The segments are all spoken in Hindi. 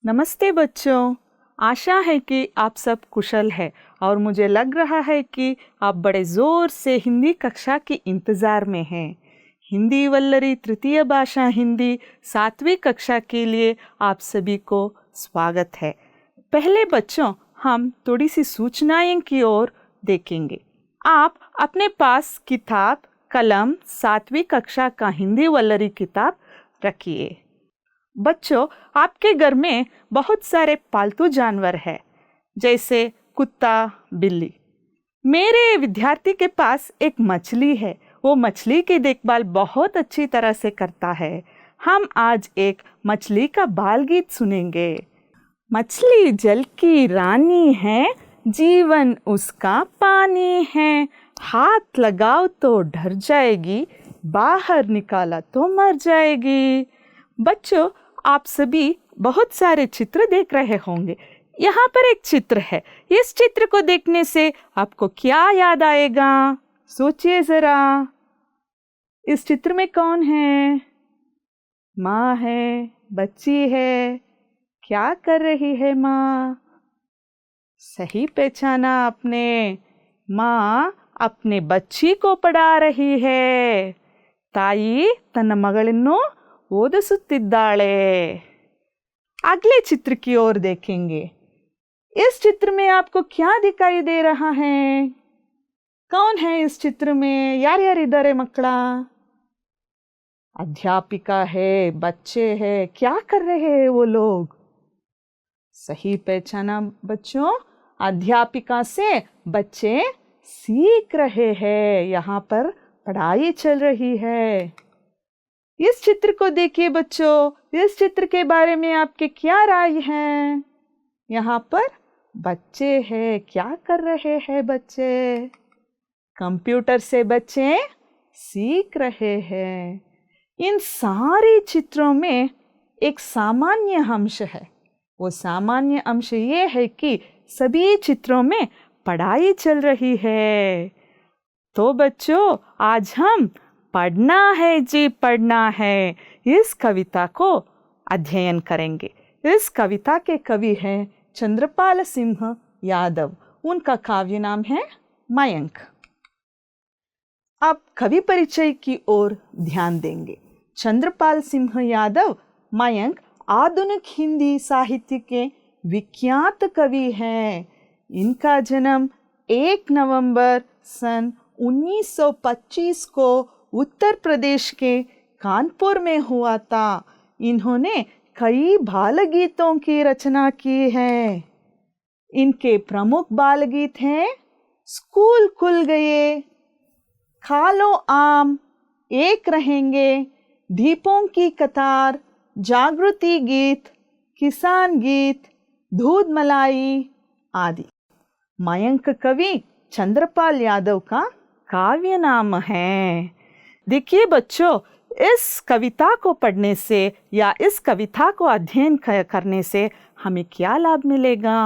नमस्ते बच्चों। आशा है कि आप सब कुशल है और मुझे लग रहा है कि आप बड़े ज़ोर से हिंदी कक्षा के इंतज़ार में हैं। हिंदी वल्लरी तृतीय भाषा हिंदी 7वीं कक्षा के लिए आप सभी को स्वागत है। पहले बच्चों हम थोड़ी सी सूचनाएं की ओर देखेंगे। आप अपने पास किताब, कलम, 7वीं कक्षा का हिंदी वल्लरी किताब रखिए। बच्चों, आपके घर में बहुत सारे पालतू जानवर हैं, जैसे कुत्ता, बिल्ली। मेरे विद्यार्थी के पास एक मछली है। वो मछली की देखभाल बहुत अच्छी तरह से करता है। हम आज एक मछली का बाल गीत सुनेंगे। मछली जल की रानी है, जीवन उसका पानी है। हाथ लगाओ तो डर जाएगी, बाहर निकाला तो मर जाएगी। बच्चों, आप सभी बहुत सारे चित्र देख रहे होंगे। यहाँ पर एक चित्र है। इस चित्र को देखने से आपको क्या याद आएगा? सोचिए जरा। इस चित्र में कौन है? माँ है, बच्ची है। क्या कर रही है माँ? सही पहचाना आपने। माँ अपने बच्ची को पढ़ा रही है। ತಾಯಿ ತನ್ನ ಮಗಳನ್ನು ಓದಿಸುತ್ತಿದ್ದಾಳೆ। अगले चित्र की ओर देखेंगे। इस चित्र में आपको क्या दिखाई दे रहा है? कौन है इस चित्र में? ಯಾರ್ಯಾರಿದ್ದಾರೆ ಮಕ್ಕಳ? अध्यापिका है, बच्चे हैं। क्या कर रहे हैं वो लोग? सही पहचाना बच्चों। अध्यापिका से बच्चे सीख रहे हैं। यहाँ पर पढ़ाई चल रही है। इस चित्र को देखिए बच्चों। इस चित्र के बारे में आपके क्या राय है? यहाँ पर बच्चे हैं। क्या कर रहे हैं बच्चे? कंप्यूटर से बच्चे सीख रहे हैं। इन सारे चित्रों में एक सामान्य अंश है। वो सामान्य अंश ये है कि सभी चित्रों में पढ़ाई चल रही है। तो बच्चों, आज हम पढ़ना है जी, पढ़ना है, इस कविता को अध्ययन करेंगे। इस कविता के कवि हैं चंद्रपाल सिंह यादव। उनका काव्य नाम है मयंक। अब कवि परिचय की ओर ध्यान देंगे। चंद्रपाल सिंह यादव मयंक आधुनिक हिंदी साहित्य के विख्यात कवि हैं। इनका जन्म 1 नवंबर सन 1925 को उत्तर प्रदेश के कानपुर में हुआ था। इन्होंने कई बाल गीतों की रचना की है। इनके प्रमुख बाल गीत हैं स्कूल खुल गए, खा लो आम, एक रहेंगे, दीपों की कतार, जागृति गीत, किसान गीत, दूध मलाई आदि। मयंक कवि चंद्रपाल यादव का काव्य नाम है। देखिए बच्चों, इस कविता को पढ़ने से या इस कविता को अध्ययन करने से हमें क्या लाभ मिलेगा?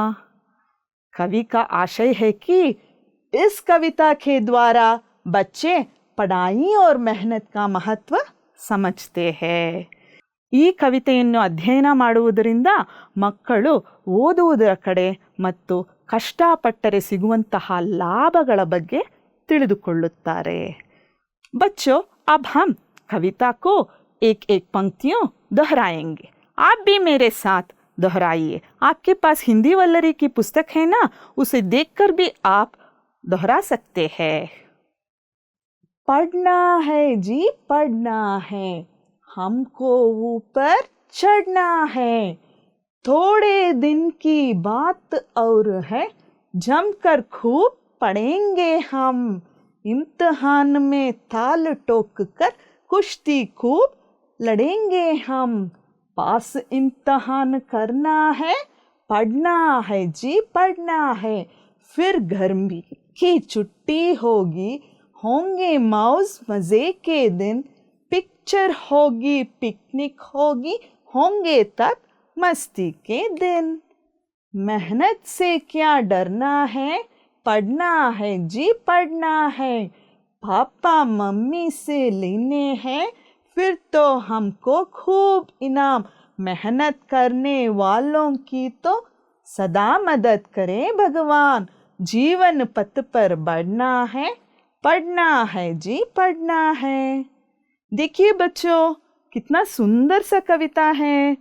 कवि का आशय है कि इस कविता के द्वारा बच्चे पढ़ाई और मेहनत का महत्व समझते हैं। ಈ ಕವಿತೆಯನ್ನು ಅಧ್ಯಯನ ಮಾಡುವುದರಿಂದ ಮಕ್ಕಳು ಓದುವುದರ ಕಡೆ ಮತ್ತು ಕಷ್ಟಪಟ್ಟರೆ ಸಿಗುವಂತಹ ಲಾಭಗಳ ಬಗ್ಗೆ ತಿಳಿದುಕೊಳ್ಳುತ್ತಾರೆ। बच्चों, अब हम कविता को एक एक पंक्तियों दोहराएंगे। आप भी मेरे साथ दोहराइए। आपके पास हिंदी वल्लरी की पुस्तक है ना, उसे देखकर भी आप दोहरा सकते हैं। पढ़ना है जी, पढ़ना है, हमको ऊपर चढ़ना है। थोड़े दिन की बात और है, जमकर खूब पढ़ेंगे हम। इम्तिहान में ताल ठोक कर कुश्ती खूब लड़ेंगे हम। पास इम्तिहान करना है, पढ़ना है जी, पढ़ना है। फिर गर्मी की छुट्टी होगी, होंगे मौज मज़े के दिन। पिक्चर होगी, पिकनिक होगी, होंगे तब मस्ती के दिन। मेहनत से क्या डरना है, पढ़ना है जी, पढ़ना है। पापा मम्मी से लेने हैं, फिर तो हमको खूब इनाम। मेहनत करने वालों की तो सदा मदद करे भगवान। जीवन पथ पर बढ़ना है, पढ़ना है जी पढ़ना है। देखिए बच्चों, कितना सुंदर सा कविता है।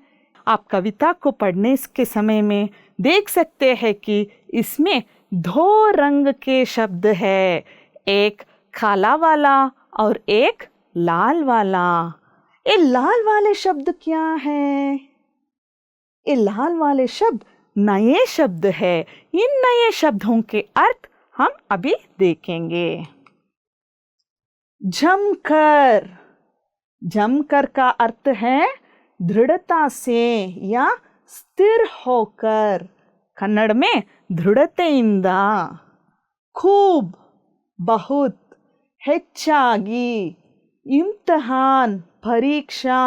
आप कविता को पढ़ने के समय में देख सकते हैं कि इसमें दो रंग के शब्द है, एक काला वाला और एक लाल वाला। ये लाल वाले शब्द क्या है? ये लाल वाले शब्द नए शब्द है। इन नए शब्दों के अर्थ हम अभी देखेंगे। जमकर, जमकर का अर्थ है दृढ़ता से या स्थिर होकर। कन्नड़ में दृढ़ತೆಯಿಂದ। खूब, बहुत, ಹೆಚ್ಚಾಗಿ, इम्तिहान, परीक्षा,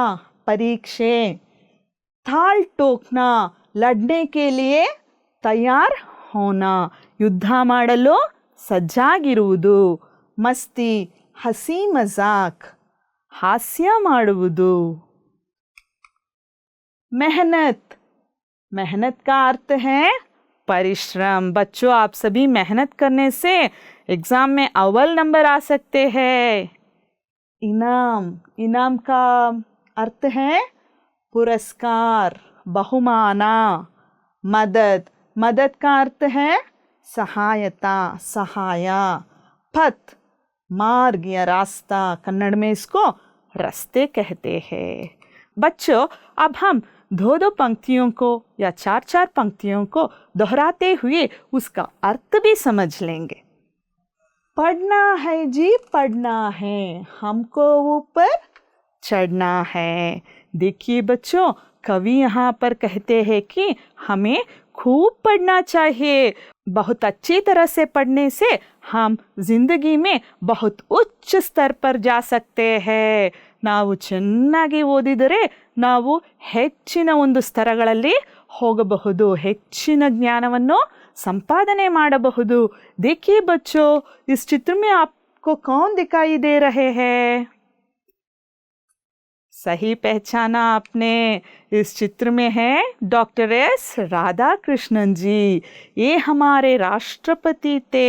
परीक्षे। थाल ठोकना, लड़ने के लिए तैयार होना, युद्ध ಮಾಡಲು ಸಜ್ಜಾಗಿರುವುದು। मस्ती, हंसी मजाक, हास्य ಮಾಡುವುದು। मेहनत, मेहनत का अर्थ है परिश्रम। बच्चों, आप सभी मेहनत करने से एग्जाम में अव्वल नंबर आ सकते हैं। इनाम, इनाम का अर्थ है पुरस्कार, बहुमाना। मदद, मदद का अर्थ है सहायता, सहाय। पथ, मार्ग या रास्ता, कन्नड़ में इसको रास्ते कहते हैं। बच्चों, अब हम दो दो पंक्तियों को या चार चार पंक्तियों को दोहराते हुए उसका अर्थ भी समझ लेंगे। पढ़ना है जी पढ़ना है, हमको ऊपर चढ़ना है। देखिए बच्चों, कवि यहाँ पर कहते हैं कि हमें खूब पढ़ना चाहिए। बहुत अच्छी तरह से पढ़ने से हम जिंदगी में बहुत उच्च स्तर पर जा सकते हैं। ನಾವು ಚೆನ್ನಾಗಿ ಓದಿದರೆ ನಾವು ಹೆಚ್ಚಿನ ಒಂದು ಸ್ತರಗಳಲ್ಲಿ ಹೋಗಬಹುದು, ಹೆಚ್ಚಿನ ಜ್ಞಾನವನ್ನು संपादने ಮಾಡಬಹುದು। देखिए बच्चों, इस चित्र में आपको कौन दिखाई दे रहे हैं? सही पहचाना आपने। इस चित्र में है डॉक्टर एस राधा कृष्णन जी। ये हमारे राष्ट्रपति थे।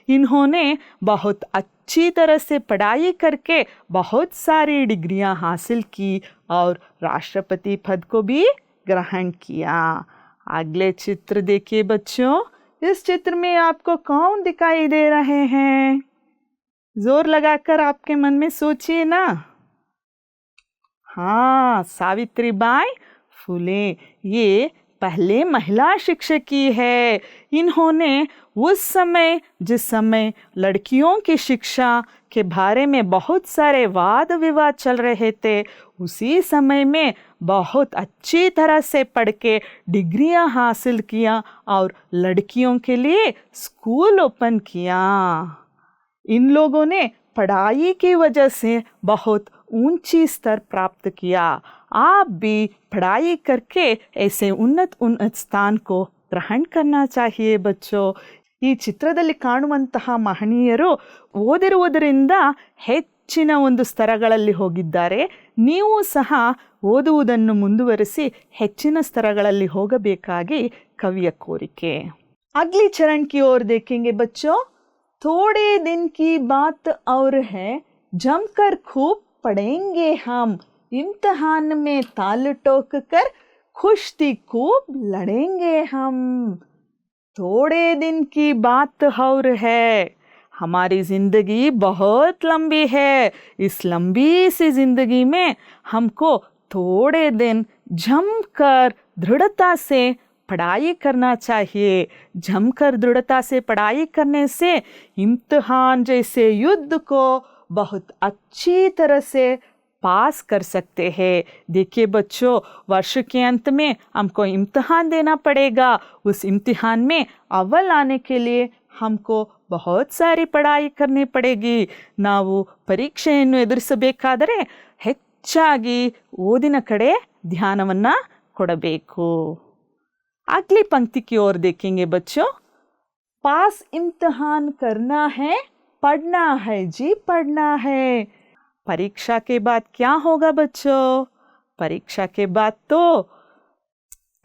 इन्होंने बहुत अच्छी तरह से पढ़ाई करके बहुत सारी डिग्रियां हासिल की और राष्ट्रपति पद को भी ग्रहण किया। अगले चित्र देखिए बच्चों। इस चित्र में आपको कौन दिखाई दे रहे हैं? जोर लगाकर आपके मन में सोचिए ना। हाँ, सावित्रीबाई फुले। ये पहले महिला शिक्षकी है। इन्होंने उस समय, जिस समय लड़कियों की शिक्षा के बारे में बहुत सारे वाद विवाद चल रहे थे, उसी समय में बहुत अच्छी तरह से पढ़ के डिग्रियां हासिल किया और लड़कियों के लिए स्कूल ओपन किया। इन लोगों ने पढ़ाई की वजह से बहुत ऊंची स्तर प्राप्त किया। आप भी पढ़ाई करके ऐसे उन्नत उन्नत स्थान को ग्रहण करना चाहिए बच्चों। ಈ ಚಿತ್ರದಲ್ಲಿ ಕಾಣುವಂತಹ ಮಹನೀಯರು ಓದಿರುವುದರಿಂದ ಹೆಚ್ಚಿನ ಒಂದು ಸ್ತರಗಳಲ್ಲಿ ಹೋಗಿದ್ದಾರೆ। ನೀವು ಸಹ ಓದುವುದನ್ನು ಮುಂದುವರಿಸಿ ಹೆಚ್ಚಿನ ಸ್ತರಗಳಲ್ಲಿ ಹೋಗಬೇಕಾಗಿ ಕವಿಯ ಕೋರಿಕೆ। अगली चरण की ओर देखेंगे बच्चों। थोड़े दिन की बात और है, जमकर खूब पढ़ेंगे हम, इम्तिहान में ताल ठोक कर कुश्ती खूब लड़ेंगे हम। थोड़े दिन की बात और है, हमारी जिंदगी बहुत लंबी है। इस लंबी सी जिंदगी में हमको थोड़े दिन जमकर दृढ़ता से पढ़ाई करना चाहिए। जमकर दृढ़ता से पढ़ाई करने से इम्तिहान जैसे युद्ध को बहुत अच्छी तरह से पास कर सकते हैं। देखिए बच्चों, वर्ष के अंत में हमको इम्तिहान देना पड़ेगा। उस इम्तिहान में अव्वल आने के लिए हमको बहुत सारी पढ़ाई करनी पड़ेगी। ನಾವು ಪರೀಕ್ಷೆಯನ್ನು ಎದುರಿಸಬೇಕಾದರೆ ಹೆಚ್ಚಾಗಿ ಓದಿನ ಕಡೆ ಧ್ಯಾನವನ್ನ ಕೊಡಬೇಕು। अगली पंक्ति की ओर देखेंगे बच्चों। पास इम्तिहान करना है, पढ़ना है जी पढ़ना है। परीक्षा के बाद क्या होगा बच्चों? परीक्षा के बाद तो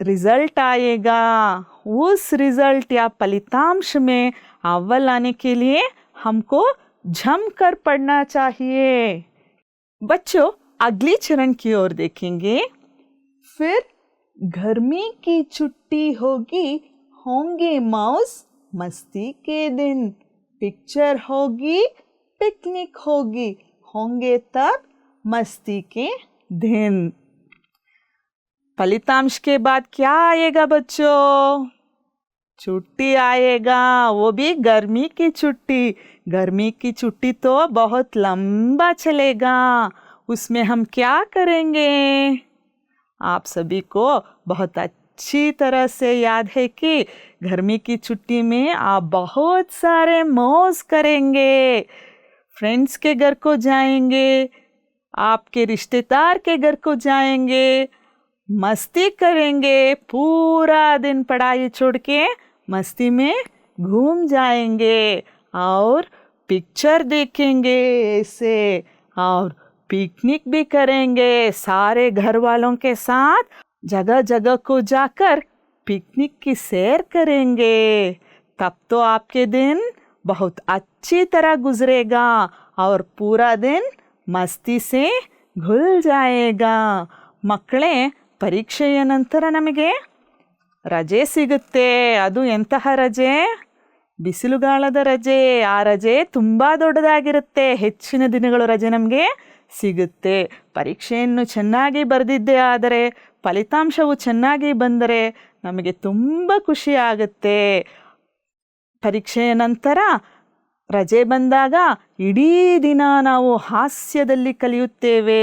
रिजल्ट आएगा। उस रिजल्ट या फलितांश में अव्वल आने के लिए हमको जमकर पढ़ना चाहिए। बच्चों, अगली चरण की ओर देखेंगे। फिर गर्मी की छुट्टी होगी, होंगे मौज मस्ती के दिन, पिक्चर होगी, पिकनिक होगी, होंगे तब मस्ती के दिन। फलितांश के बाद क्या आएगा बच्चों? छुट्टी आएगा, वो भी गर्मी की छुट्टी। गर्मी की छुट्टी तो बहुत लंबा चलेगा। उसमें हम क्या करेंगे? आप सभी को बहुत अच्छी तरह से याद है कि गर्मी की छुट्टी में आप बहुत सारे मौज करेंगे। फ्रेंड्स के घर को जाएंगे, आपके रिश्तेदार के घर को जाएंगे, मस्ती करेंगे। पूरा दिन पढ़ाई छोड़ के मस्ती में घूम जाएंगे और पिक्चर देखेंगे ऐसे, और पिकनिक भी करेंगे। सारे घर वालों के साथ जगह जगह को जाकर पिकनिक की सैर करेंगे। तब तो आपके दिन बहुत अच्छी तरह गुजरेगा और पूरा दिन मस्ती से घुल जाएगा। ಮಕ್ಕಳೇ, ಪರೀಕ್ಷೆಯ ನಂತರ ನಮಗೆ ರಜೆ ಸಿಗುತ್ತೆ. ಅದು ಎಂತಹ ರಜೆ? ಬಿಸಿಲುಗಾಲದ ರಜೆ. ಆ ರಜೆ ತುಂಬ ದೊಡ್ಡದಾಗಿರುತ್ತೆ. ಹೆಚ್ಚಿನ ದಿನಗಳು ರಜೆ ನಮಗೆ ಸಿಗುತ್ತೆ. ಪರೀಕ್ಷೆಯನ್ನು ಚೆನ್ನಾಗಿ ಬರೆದಿದ್ದೇ ಆದರೆ, ಫಲಿತಾಂಶವು ಚೆನ್ನಾಗಿ ಬಂದರೆ ನಮಗೆ ತುಂಬ ಖುಷಿ ಆಗುತ್ತೆ. ಪರೀಕ್ಷೆಯ ನಂತರ ರಜೆ ಬಂದಾಗ ಇಡೀ ದಿನ ನಾವು ಹಾಸ್ಯದಲ್ಲಿ ಕಳೆಯುತ್ತೇವೆ.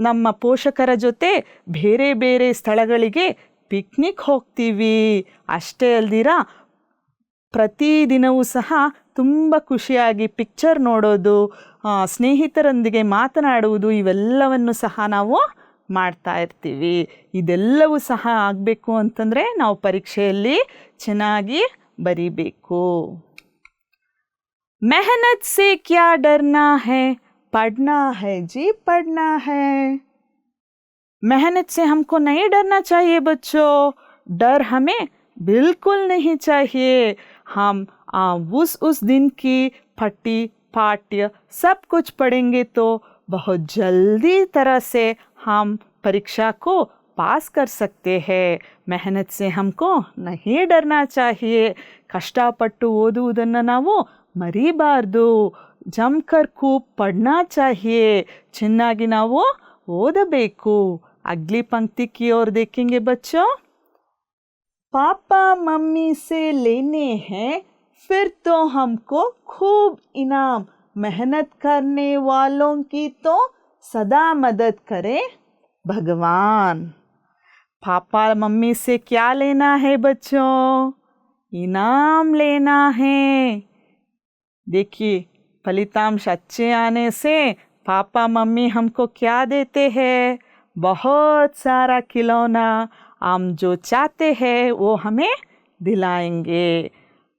ನಮ್ಮ ಪೋಷಕರ ಜೊತೆ ಬೇರೆ ಬೇರೆ ಸ್ಥಳಗಳಿಗೆ ಪಿಕ್ನಿಕ್ ಹೋಗ್ತೀವಿ. ಅಷ್ಟೇ ಅಲ್ದಿರ ಪ್ರತಿದಿನವೂ ಸಹ ತುಂಬ ಖುಷಿಯಾಗಿ ಪಿಕ್ಚರ್ ನೋಡೋದು, ಸ್ನೇಹಿತರೊಂದಿಗೆ ಮಾತನಾಡುವುದು, ಇವೆಲ್ಲವನ್ನು ಸಹ ನಾವು ಮಾಡ್ತಾ ಇರ್ತೀವಿ. ಇದೆಲ್ಲವೂ ಸಹ ಆಗಬೇಕು ಅಂತಂದರೆ ನಾವು ಪರೀಕ್ಷೆಯಲ್ಲಿ ಚೆನ್ನಾಗಿ ಬರೀಬೇಕು. मेहनत से क्या डरना है, पढ़ना है जी पढ़ना है. मेहनत से हमको नहीं डरना चाहिए बच्चों. डर हमें बिल्कुल नहीं चाहिए. हम उस दिन की फटी पाठ्य सब कुछ पढ़ेंगे तो बहुत जल्दी तरह से हम परीक्षा को पास कर सकते हैं. मेहनत से हमको नहीं डरना चाहिए. ಕಷ್ಟಪಟ್ಟು ಓದುವುದನ್ನು ನಾವು ಮರಿಬಾರ್ದು. ಜಮ್ಕರ್ खूब पढ़ना चाहिए. ಚೆನ್ನಾಗಿ ನಾವು ಓದಬೇಕು. अगली पंक्ति की ओर देखेंगे बच्चों. पापा मम्मी से लेने हैं फिर तो हमको खूब इनाम, मेहनत करने वालों की तो सदा मदद करे भगवान. पापा मम्मी से क्या लेना है बच्चों? इनाम लेना है. देखिए, फलितांश अच्छे आने से पापा मम्मी हमको क्या देते हैं? बहुत सारा खिलौना. हम जो चाहते हैं वो हमें दिलाएंगे.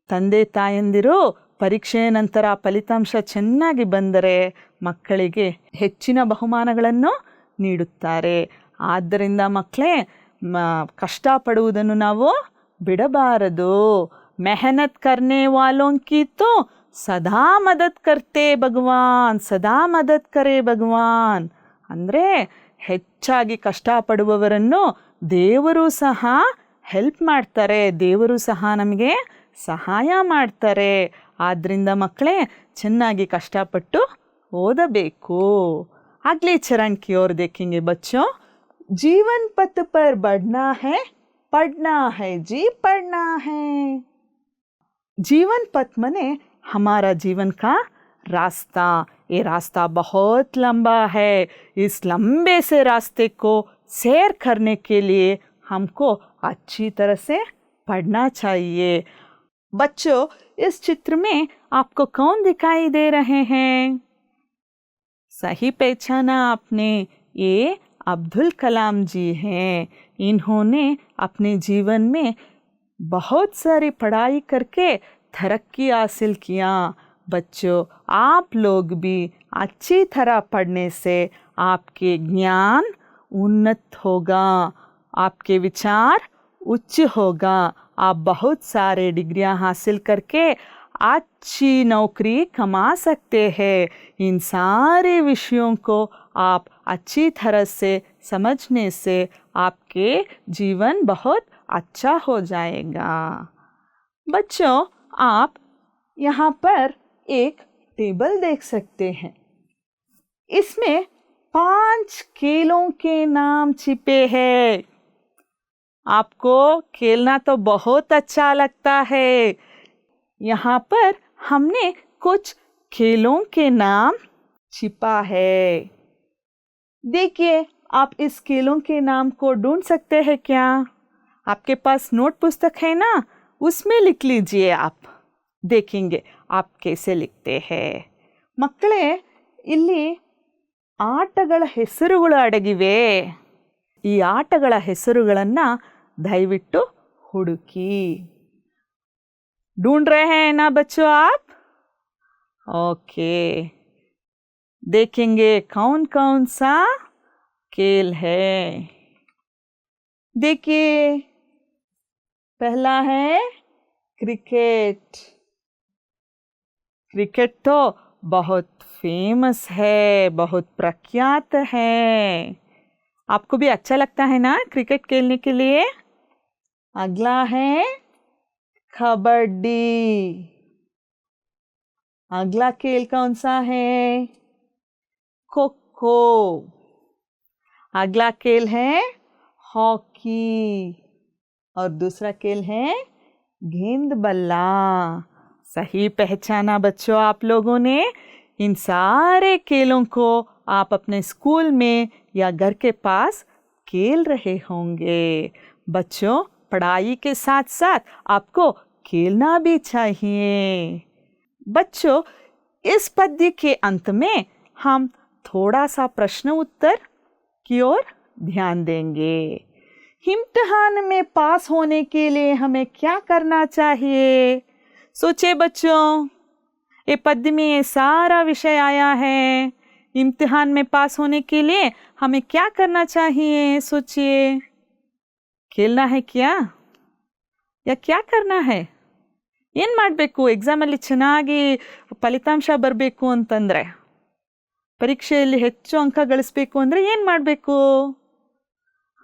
ತಂದೆ ತಾಯಂದಿರು ಪರೀಕ್ಷೆಯ ನಂತರ ಫಲಿತಾಂಶ ಚೆನ್ನಾಗಿ ಬಂದರೆ ಮಕ್ಕಳಿಗೆ ಹೆಚ್ಚಿನ ಬಹುಮಾನಗಳನ್ನು ನೀಡುತ್ತಾರೆ. ಆದ್ದರಿಂದ ಮಕ್ಕಳೇ, ಕಷ್ಟಪಡುವುದನ್ನು ನಾವು ಬಿಡಬಾರದು. ಮೆಹನತ್ ಕರ್ನೆ ವಾಲೋಂ ಕಿ ತೋ ಸದಾ ಮದದ್ ಕರ್ತೆ ಭಗವಾನ್, ಸದಾ ಮದದ್ ಕರೆ ಭಗವಾನ್. ಅಂದರೆ ಹೆಚ್ಚಾಗಿ ಕಷ್ಟಪಡುವವರನ್ನು ದೇವರು ಸಹ ಹೆಲ್ಪ್ ಮಾಡ್ತಾರೆ, ದೇವರು ಸಹ ನಮಗೆ ಸಹಾಯ ಮಾಡ್ತಾರೆ. ಆದ್ದರಿಂದ ಮಕ್ಕಳೇ, ಚೆನ್ನಾಗಿ ಕಷ್ಟಪಟ್ಟು ಓದಬೇಕು. अगले चरण की ओर देखेंगे बच्चों. जीवन पथ पर बढ़ना है, पढ़ना है जी पढ़ना है. जीवन पथ मने हमारा जीवन का रास्ता. ये रास्ता बहुत लंबा है. इस लंबे से रास्ते को सैर करने के लिए हमको अच्छी तरह से पढ़ना चाहिए. बच्चों, इस चित्र में आपको कौन दिखाई दे रहे हैं? सही पहचाना आपने, ये अब्दुल कलाम जी हैं. इन्होंने अपने जीवन में बहुत सारी पढ़ाई करके तरक्की हासिल किया. बच्चों, आप लोग भी अच्छी तरह पढ़ने से आपके ज्ञान उन्नत होगा, आपके विचार उच्च होगा, आप बहुत सारे डिग्रियां हासिल करके अच्छी नौकरी कमा सकते हैं। इन सारे विषयों को आप अच्छी तरह से समझने से आपके जीवन बहुत अच्छा हो जाएगा। बच्चों, आप यहाँ पर एक टेबल देख सकते हैं। इसमें 5 खेलों के नाम छिपे हैं। आपको खेलना तो बहुत अच्छा लगता है। यहाँ पर हमने कुछ खेलों के नाम छिपा है। देखिए, आप इस खेलों के नाम को ढूंढ सकते हैं क्या? आपके पास नोट पुस्तक है ना, उसमें लिख लीजिए। आप देखेंगे आप कैसे लिखते हैं। ಮಕ್ಕಳೇ, ಇಲ್ಲಿ ಆಟಗಳ ಹೆಸರುಗಳು ಅಡಗಿವೆ. ಈ ಆಟಗಳ ಹೆಸರುಗಳನ್ನು ದಯವಿಟ್ಟು ಹುಡುಕಿ. ढूंढ रहे हैं ना बच्चों आप? ओके, देखेंगे कौन कौन सा खेल है। देखिए, पहला है क्रिकेट। क्रिकेट तो बहुत फेमस है, बहुत प्रख्यात है। आपको भी अच्छा लगता है ना क्रिकेट खेलने के लिए? अगला है कबड्डी। अगला खेल कौन सा है? खो खो। अगला खेल है हॉकी और दूसरा खेल है गेंद बल्ला। सही पहचाना बच्चों आप लोगों ने। इन सारे खेलों को आप अपने स्कूल में या घर के पास खेल रहे होंगे। बच्चों, पढ़ाई के साथ साथ आपको खेलना भी चाहिए। बच्चों, इस पद्य के अंत में हम थोड़ा सा प्रश्न उत्तर की ओर ध्यान देंगे। इम्तिहान में पास होने के लिए हमें क्या करना चाहिए? सोचिए बच्चों, ये पद्य में ये सारा विषय आया है। इम्तिहान में पास होने के लिए हमें क्या करना चाहिए? सोचिए, खेलना है क्या या क्या करना है? ಏನು ಮಾಡಬೇಕು? ಎಕ್ಸಾಮಲ್ಲಿ ಚೆನ್ನಾಗಿ ಫಲಿತಾಂಶ ಬರಬೇಕು ಅಂತಂದರೆ, ಪರೀಕ್ಷೆಯಲ್ಲಿ ಹೆಚ್ಚು ಅಂಕ ಗಳಿಸಬೇಕು ಅಂದರೆ ಏನು ಮಾಡಬೇಕು?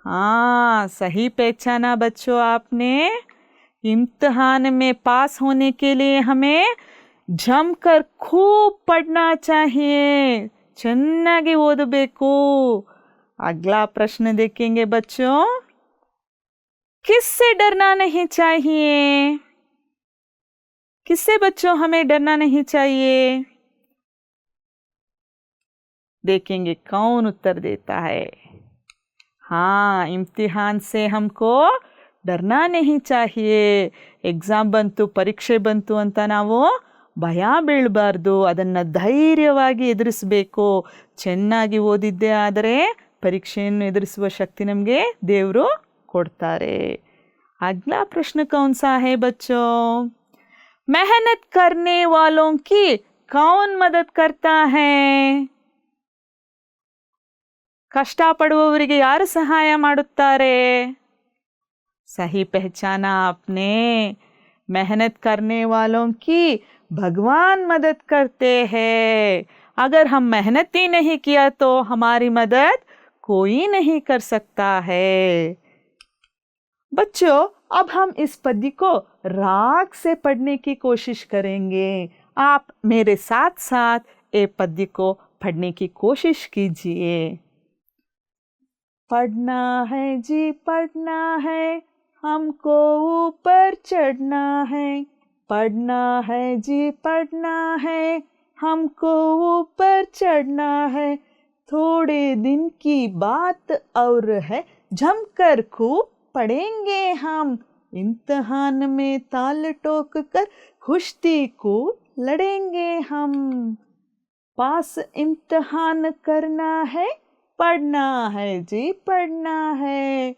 हाँ, सही पहचाना बच्चों आपने। इम्तिहान में पास होने के लिए हमें जमकर खूब पढ़ना चाहिए, ಚೆನ್ನಾಗಿ ಓದಬೇಕು। अगला प्रश्न देखेंगे बच्चों, किससे डरना नहीं चाहिए? किससे बच्चों हमें डरना नहीं चाहिए? देखेंगे कौन उत्तर देता है। हाँ, इम्तिहान से हमको डरना नहीं चाहिए। एग्जाम ಬಂತು, ಪರೀಕ್ಷೆ ಬಂತು ಅಂತ ನಾವು ಭಯ ಬೀಳಬಾರ್ದು. ಅದನ್ನು ಧೈರ್ಯವಾಗಿ ಎದುರಿಸಬೇಕು. ಚೆನ್ನಾಗಿ ಓದಿದ್ದೇ ಆದರೆ ಪರೀಕ್ಷೆಯನ್ನು ಎದುರಿಸುವ ಶಕ್ತಿ ನಮಗೆ ದೇವರು ಕೊಡ್ತಾರೆ। अगला प्रश्न कौन सा है बच्चों? मेहनत करने वालों की कौन मदद करता है? ಕಷ್ಟಪಡುವವರಿಗೆ ಯಾರು ಸಹಾಯ ಮಾಡುತ್ತಾರೆ? सही पहचाना आपने। मेहनत करने वालों की भगवान मदद करते हैं। अगर हम मेहनत ही नहीं किया तो हमारी मदद कोई नहीं कर सकता है। बच्चों, अब हम इस पद्य को राग से पढ़ने की कोशिश करेंगे। आप मेरे साथ साथ ये पद्य को पढ़ने की कोशिश कीजिए। पढ़ना है जी पढ़ना है, हमको ऊपर चढ़ना है। पढ़ना है जी पढ़ना है, हमको ऊपर चढ़ना है। थोड़े दिन की बात और है, जमकर खूब पढ़ेंगे हम। इम्तिहान में ताल ठोक कर कुश्ती खूब लड़ेंगे हम। पास इम्तिहान करना है, पढ़ना है जी पढ़ना है।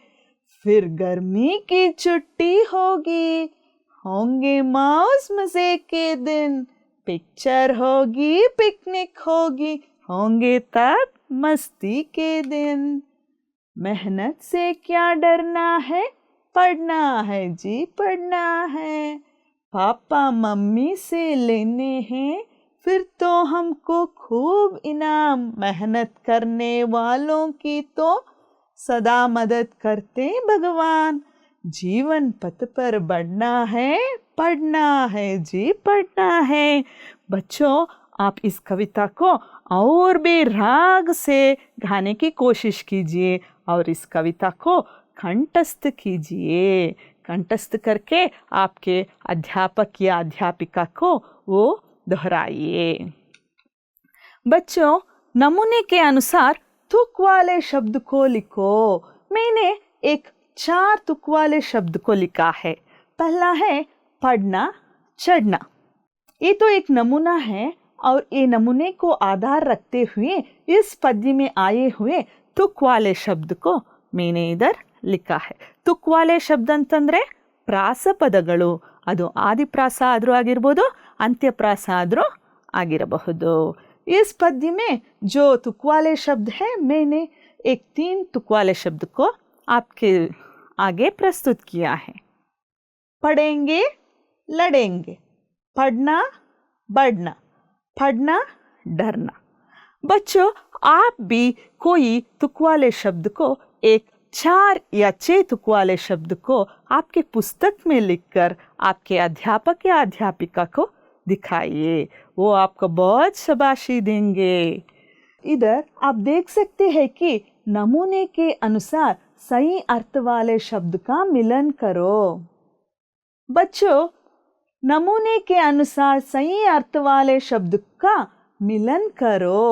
फिर गर्मी की छुट्टी होगी, होंगे मौज मजे के दिन। पिक्चर होगी, पिकनिक होगी, होंगे तब मस्ती के दिन। मेहनत से क्या डरना है, पढ़ना है जी पढ़ना है। पापा मम्मी से लेने हैं फिर तो हमको खूब इनाम। मेहनत करने वालों की तो सदा मदद करते भगवान। जीवन पथ पर बढ़ना है, पढ़ना है जी पढ़ना है। बच्चों, आप इस कविता को और भी राग से गाने की कोशिश कीजिए और इस कविता को कंठस्थ कीजिए। कंठस्थ करके आपके अध्यापक या अध्यापिका को वो दोहराइए। बच्चों, नमूने के अनुसार तुक वाले शब्द को लिखो। मैंने एक 4 तुक वाले शब्द को लिखा है। पहला है पढ़ना, चढ़ना। ये तो एक नमूना है और ये नमूने को आधार रखते हुए इस पद्य में आए हुए तुक वाले शब्द को मैंने इधर लिखा है। ತುಕ್ ವಾಲೆ ಶಬ್ದ ಅಂತಂದ್ರೆ ಪ್ರಾಸಪದಗಳು. ಅದು ಆದಿಪ್ರಾಸ ಆದರೂ ಆಗಿರ್ಬೋದು, ಅಂತ್ಯಪ್ರಾಸ ಆದರೂ ಆಗಿರಬಹುದು. इस पद्य में जो तुक वाले शब्द है, मैंने एक 3 तुक वाले शब्द को आपके आगे प्रस्तुत किया है. पढ़ेंगे, लड़ेंगे, पढ़ना, बढ़ना, पढ़ना, डरना. बच्चों, आप भी कोई तुक वाले शब्द को एक 4 या 6 तुक वाले शब्द को आपके पुस्तक में लिखकर आपके अध्यापक या अध्यापिका को दिखाइए. वो आपको बहुत शाबाशी देंगे. इधर आप देख सकते हैं कि नमूने के अनुसार सही अर्थ वाले शब्द का मिलन करो. बच्चों, नमूने के अनुसार सही अर्थ वाले शब्द का मिलन करो.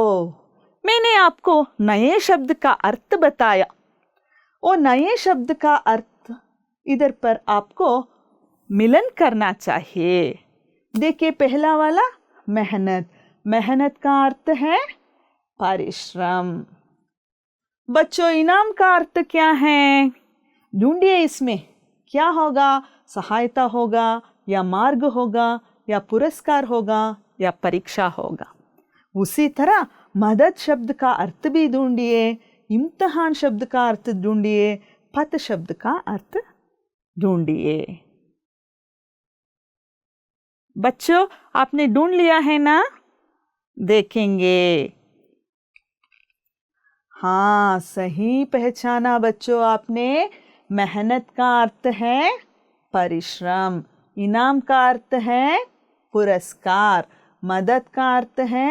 मैंने आपको नए शब्द का अर्थ बताया. वो नए शब्द का अर्थ इधर पर आपको मिलन करना चाहिए. देखिए, पहला वाला मेहनत. मेहनत का अर्थ है परिश्रम. बच्चों, इनाम का अर्थ क्या है? ढूंढिए इसमें क्या होगा. सहायता होगा या मार्ग होगा या पुरस्कार होगा या परीक्षा होगा. उसी तरह मदद शब्द का अर्थ भी ढूंढिए, इम्तिहान शब्द का अर्थ ढूंढिए, पथ शब्द का अर्थ ढूंढिए. बच्चों, आपने ढूंढ लिया है ना? देखेंगे. हाँ, सही पहचाना बच्चों आपने. मेहनत का अर्थ है परिश्रम, इनाम का अर्थ है पुरस्कार, मदद का अर्थ है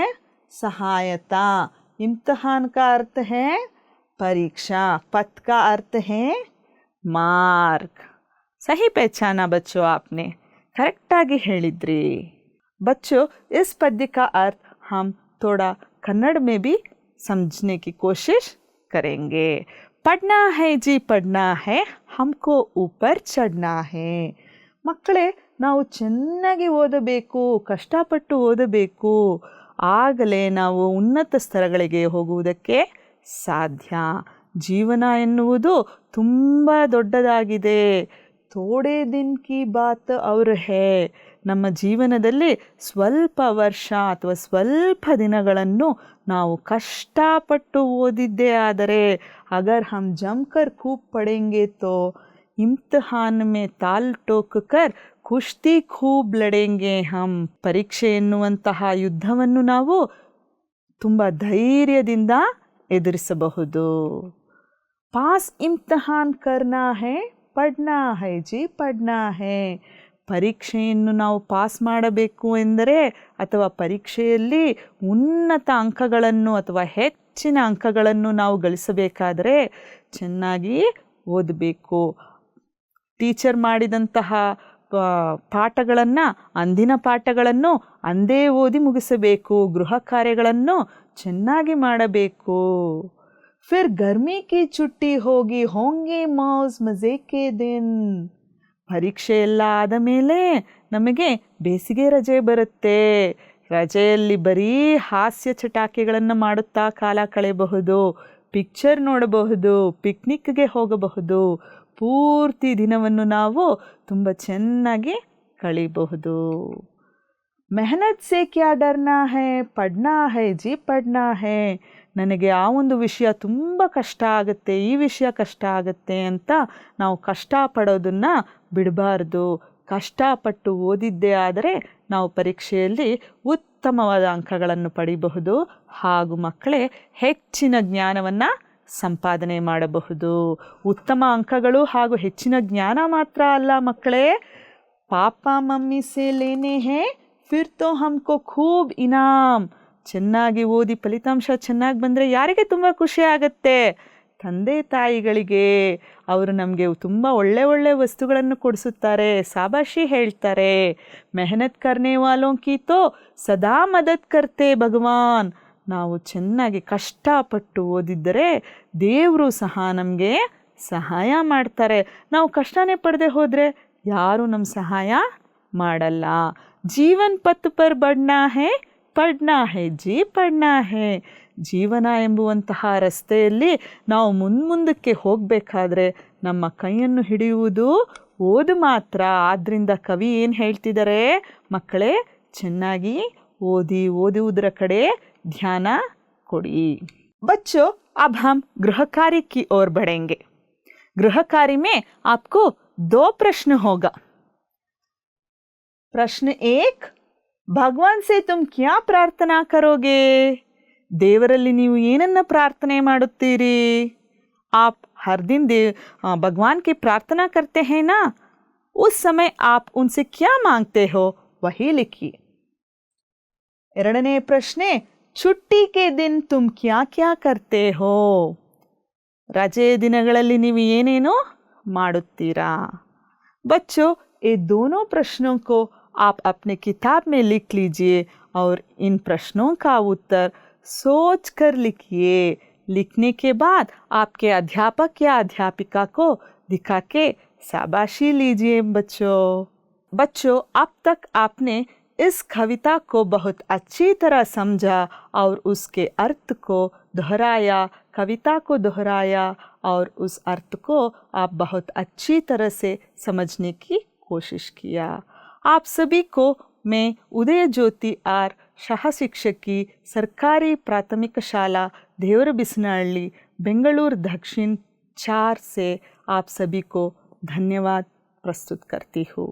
सहायता, इम्तिहान का अर्थ है परीक्षा, पथ का अर्थ है मार्ग. सही पहचाना बच्चों आपने. करेक्ट आगे ಹೇಳಿದ್ರಿ. बच्चों, इस पद्य का अर्थ हम थोड़ा कन्नड़ में भी समझने की कोशिश करेंगे. पढ़ना है जी पढ़ना है, हमको ऊपर चढ़ना है. ಮಕ್ಕಳೇ, ನಾವು ಚೆನ್ನಾಗಿ ಓದಬೇಕು, ಕಷ್ಟಪಟ್ಟು ಓದಬೇಕು. ಆಗಲೇ ನಾವು ಉನ್ನತ ಸ್ತರಗಳಿಗೆ ಹೋಗುವುದಕ್ಕೆ ಸಾಧ್ಯ. ಜೀವನ ಎನ್ನುವುದು ತುಂಬ ದೊಡ್ಡದಾಗಿದೆ. ಥೋಡೆ ದಿನ್ ಕಿ ಬಾತ್ ಔರ್ ಹೇ. ನಮ್ಮ ಜೀವನದಲ್ಲಿ ಸ್ವಲ್ಪ ವರ್ಷ ಅಥವಾ ಸ್ವಲ್ಪ ದಿನಗಳನ್ನು ನಾವು ಕಷ್ಟಪಟ್ಟು ಓದಿದ್ದೇ ಆದರೆ, ಅಗರ್ ಹಮ್ ಜಮ್ಕರ್ ಖೂಬ್ ಪಡೆಂಗೆ ತೋ ಇಮ್ತಿಹಾನ್ ಮೇ ತಾಲ್ ಟೋಕ್ ಕರ್ ಕುಶ್ತಿ ಖೂಬ್ ಲಡೆಂಗೆ ಹಮ್. ಪರೀಕ್ಷೆ ಎನ್ನುವಂತಹ ಯುದ್ಧವನ್ನು ನಾವು ತುಂಬ ಧೈರ್ಯದಿಂದ ಎದುರಿಸಬಹುದು. ಪಾಸ್ ಇಮ್ತಿಹಾನ್ ಕರ್ನಾ ಹೈ, ಪಡ್ನಾ ಹೈ ಜಿ ಪಡ್ನಾ ಹೈ. ಪರೀಕ್ಷೆಯನ್ನು ನಾವು ಪಾಸ್ ಮಾಡಬೇಕು ಎಂದರೆ ಅಥವಾ ಪರೀಕ್ಷೆಯಲ್ಲಿ ಉನ್ನತ ಅಂಕಗಳನ್ನು ಅಥವಾ ಹೆಚ್ಚಿನ ಅಂಕಗಳನ್ನು ನಾವು ಗಳಿಸಬೇಕಾದರೆ ಚೆನ್ನಾಗಿ ಓದಬೇಕು. ಟೀಚರ್ ಮಾಡಿದಂತಹ ಪಾಠಗಳನ್ನು, ಅಂದಿನ ಪಾಠಗಳನ್ನು ಅಂದೇ ಓದಿ ಮುಗಿಸಬೇಕು. ಗೃಹ ಕಾರ್ಯಗಳನ್ನು ಚೆನ್ನಾಗಿ ಮಾಡಬೇಕು. फिर गर्मी की छुट्टी होगी, होंगे मौज मज़े के दिन. ಪರೀಕ್ಷೆ ಎಲ್ಲ ಆದ ಮೇಲೆ ನಮಗೆ ಬೇಸಿಗೆ ರಜೆ ಬರುತ್ತೆ. ರಜೆಯಲ್ಲಿ ಬರೀ ಹಾಸ್ಯ ಚಟಾಕಿಗಳನ್ನು ಮಾಡುತ್ತಾ ಕಾಲ ಕಳೆಯಬಹುದು, ಪಿಕ್ಚರ್ ನೋಡಬಹುದು, ಪಿಕ್ನಿಕ್ಗೆ ಹೋಗಬಹುದು. ಪೂರ್ತಿ ದಿನವನ್ನು ನಾವು ತುಂಬ ಚೆನ್ನಾಗಿ ಕಳೆಯಬಹುದು. मेहनत से क्या डरना है, पढ़ना है जी पढ़ना है. ನನಗೆ ಆ ಒಂದು ವಿಷಯ ತುಂಬ ಕಷ್ಟ ಆಗುತ್ತೆ, ಈ ವಿಷಯ ಕಷ್ಟ ಆಗುತ್ತೆ ಅಂತ ನಾವು ಕಷ್ಟಪಡೋದನ್ನು ಬಿಡಬಾರ್ದು. ಕಷ್ಟಪಟ್ಟು ಓದಿದ್ದೇ ಆದರೆ ನಾವು ಪರೀಕ್ಷೆಯಲ್ಲಿ ಉತ್ತಮವಾದ ಅಂಕಗಳನ್ನು ಪಡೆಯಬಹುದು ಹಾಗೂ ಮಕ್ಕಳೇ ಹೆಚ್ಚಿನ ಜ್ಞಾನವನ್ನು ಸಂಪಾದನೆ ಮಾಡಬಹುದು. ಉತ್ತಮ ಅಂಕಗಳು ಹಾಗೂ ಹೆಚ್ಚಿನ ಜ್ಞಾನ ಮಾತ್ರ ಅಲ್ಲ ಮಕ್ಕಳೇ, ಪಾಪಾ ಮಮ್ಮಿ ಸೇ ಲೇನೆ ಹೇ ಫಿರ್ ತೋ ಹಮ್ಕೋ ಖೂಬ್ ಇನಾಮ್. ಚೆನ್ನಾಗಿ ಓದಿ ಫಲಿತಾಂಶ ಚೆನ್ನಾಗಿ ಬಂದರೆ ಯಾರಿಗೆ ತುಂಬ ಖುಷಿ ಆಗುತ್ತೆ? ತಂದೆ ತಾಯಿಗಳಿಗೆ. ಅವರು ನಮಗೆ ತುಂಬ ಒಳ್ಳೆ ಒಳ್ಳೆ ವಸ್ತುಗಳನ್ನು ಕೊಡಿಸುತ್ತಾರೆ, ಶಾಬಾಷಿ ಹೇಳ್ತಾರೆ. ಮೆಹನತ್ ಕರ್ನೆ ವಾಲೋಂ ಕಿ ತೋ ಸದಾ ಮದದ್ ಕರ್ತೆ ಭಗವಾನ್. ನಾವು ಚೆನ್ನಾಗಿ ಕಷ್ಟಪಟ್ಟು ಓದಿದ್ದರೆ ದೇವರು ಸಹ ನಮಗೆ ಸಹಾಯ ಮಾಡ್ತಾರೆ. ನಾವು ಕಷ್ಟನೇ ಪಡದೆ ಹೋದರೆ ಯಾರೂ ನಮ್ಮ ಸಹಾಯ ಮಾಡಲ್ಲ. ಜೀವನ್ ಪತ್ ಪರ್ ಬಡ್ನಾ ಹೇ ಪಡ್ನಾ ಹೇ ಜೀ ಪಡ್ನಾ ಹೇ. ಜೀವನ ಎಂಬುವಂತಹ ರಸ್ತೆಯಲ್ಲಿ ನಾವು ಮುಂದಕ್ಕೆ ಹೋಗಬೇಕಾದ್ರೆ ನಮ್ಮ ಕೈಯನ್ನು ಹಿಡಿಯುವುದು ಓದು ಮಾತ್ರ. ಆದ್ದರಿಂದ ಕವಿ ಏನು ಹೇಳ್ತಿದ್ದಾರೆ ಮಕ್ಕಳೇ, ಚೆನ್ನಾಗಿ ಓದುವುದರ ಕಡೆ ध्यान कोड़ी। बच्चों, अब हम गृह कार्य की ओर बढ़ेंगे। गृह कार्य में आपको 2 प्रश्न होगा। प्रश्न 1, भगवान से तुम क्या प्रार्थना करोगे? देवरल्ली नीवु ಏನನ್ನ ಪ್ರಾರ್ಥನೆ ಮಾಡುತ್ತೀರಿ? आप हर दिन भगवान की प्रार्थना करते हैं ना? उस समय आप उनसे क्या मांगते हो वही लिखिए। ಎರಡನೇ ಪ್ರಶ್ನೆ, छुट्टी के दिन तुम क्या क्या करते हो? ರಜೆಯ ದಿನಗಳಲ್ಲಿ ನೀವು ಏನೇನು ಮಾಡುತ್ತೀರಾ? बच्चों, ये दोनों प्रश्नों को आप अपने किताब में लिख लीजिए और इन प्रश्नों का उत्तर सोच कर लिखिए। लिखने के बाद आपके अध्यापक या अध्यापिका को दिखा के शाबाशी लीजिए। बच्चों, अब तक आपने इस कविता को बहुत अच्छी तरह समझा और उसके अर्थ को दोहराया, कविता को दोहराया और उस अर्थ को आप बहुत अच्छी तरह से समझने की कोशिश किया। आप सभी को मैं उदय ज्योति आर शाह शिक्षकी सरकारी प्राथमिक शाला देवरबिसनहಳ್ಳಿ बेंगलुरु दक्षिण 4 से आप सभी को धन्यवाद प्रस्तुत करती हूँ।